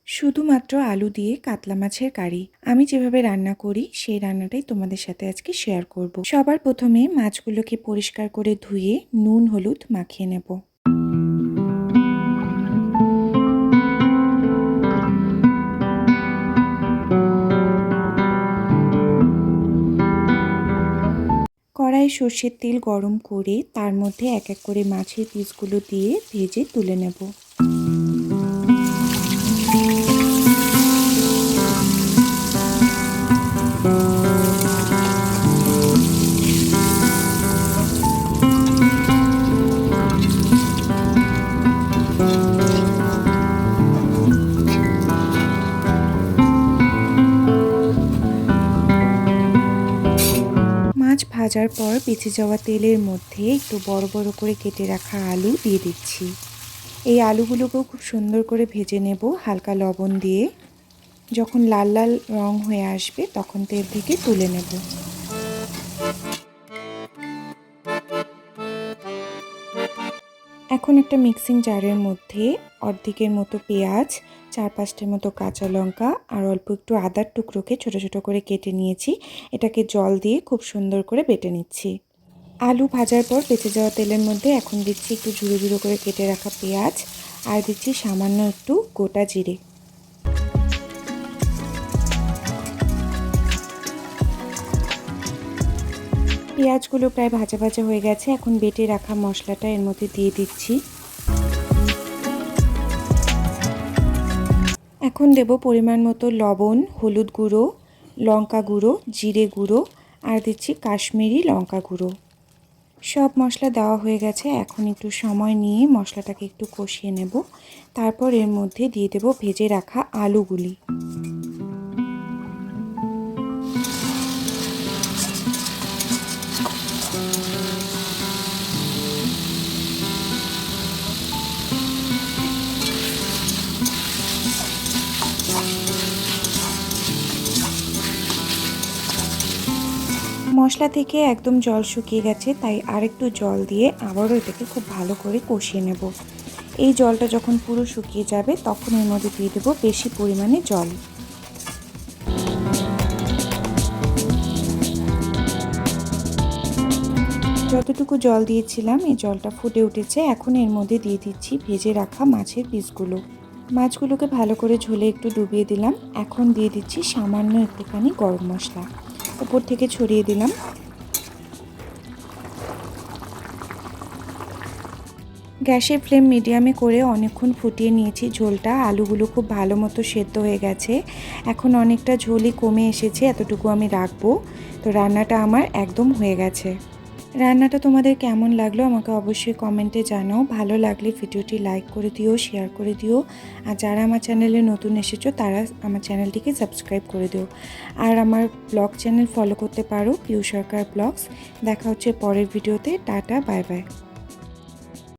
শুধুমাত্র আলু দিয়ে কাতলা মাছের কারি। আমি যেভাবে রান্না করি সেই রান্নাটাই তোমাদের সাথে আজকে শেয়ার করব। সবার প্রথমে মাছগুলোকে পরিষ্কার করে ধুয়ে নুন হলুদ মাখিয়ে নেব। কড়াইয়ে সর্ষের তেল গরম করে তার মধ্যে এক এক করে মাছের পিসগুলো দিয়ে ভেজে তুলে নেব। মাছ ভাজার পর বেঁচে যাওয়া তেলের মধ্যে একটু বড় বড় করে কেটে রাখা আলু দিয়ে দিচ্ছি। এই আলুগুলোকেও খুব সুন্দর করে ভেজে নেব হালকা লবণ দিয়ে। যখন লাল লাল রং হয়ে আসবে তখন তেল থেকে তুলে নেব। এখন একটা মিক্সিং জারের মধ্যে অর্ধেকের মতো পেঁয়াজ, 4-5টির মতো কাঁচা লঙ্কা আর অল্প একটু আদার টুকরোকে ছোট ছোট করে কেটে নিয়েছি। এটাকে জল দিয়ে খুব সুন্দর করে বেটে নিচ্ছি। আলু ভাজার পর বেঁচে যাওয়া তেলের মধ্যে এখন দিচ্ছি একটু ঝুড়ো ঝুড়ো করে কেটে রাখা পেঁয়াজ আর দিচ্ছি সামান্য একটু গোটা জিরে। পেঁয়াজগুলো প্রায় ভাজা ভাজা হয়ে গেছে। এখন বেটে রাখা মশলাটা এর মধ্যে দিয়ে দিচ্ছি। এখন দেব পরিমাণ মতো লবণ, হলুদ গুঁড়ো, লঙ্কা গুঁড়ো, জিরে গুঁড়ো আর দিচ্ছি কাশ্মীরি লঙ্কা গুঁড়ো। সব মশলা দেওয়া হয়ে গেছে। এখন একটু সময় নিয়ে মশলাটাকে একটু কষিয়ে নেব। তারপর এর মধ্যে দিয়ে দেব ভেজে রাখা আলুগুলি। মশলা থেকে একদম জল শুকিয়ে গেছে, তাই আরেকটু জল দিয়ে আবারও এটাকে খুব ভালো করে কষিয়ে নেব। এই জলটা যখন পুরো শুকিয়ে যাবে তখন এর মধ্যে দিয়ে দেবো বেশি পরিমাণে জল। যতটুকু জল দিয়েছিলাম এই জলটা ফুটে উঠেছে। এখন এর মধ্যে দিয়ে দিচ্ছি ভেজে রাখা মাছের পিসগুলো। মাছগুলোকে ভালো করে ঝোলে একটু ডুবিয়ে দিলাম। এখন দিয়ে দিচ্ছি সামান্য একটুখানি গরম মশলা, উপর থেকে ছড়িয়ে দিলাম। গ্যাসের ফ্লেম মিডিয়ামে করে অনেকক্ষণ ফুটিয়ে নিয়েছি ঝোলটা। আলুগুলো খুব ভালো মতো সেদ্ধ হয়ে গেছে। এখন অনেকটা ঝোলই কমে এসেছে, এতটুকু আমি রাখবো। তো রান্নাটা আমার একদম হয়ে গেছে। রান্নাটা তোমাদের কেমন লাগলো আমাকে অবশ্যই কমেন্টে জানাও। ভালো লাগলে ভিডিওটি লাইক করে দিও, শেয়ার করে দিও। আর যারা আমার চ্যানেলে নতুন এসেছো তারা আমার চ্যানেলটিকে সাবস্ক্রাইব করে দিও। আর আমার ব্লগ চ্যানেল ফলো করতে পারো, পিউ সরকার ব্লগস। দেখা হচ্ছে পরের ভিডিওতে। Tata, bye bye.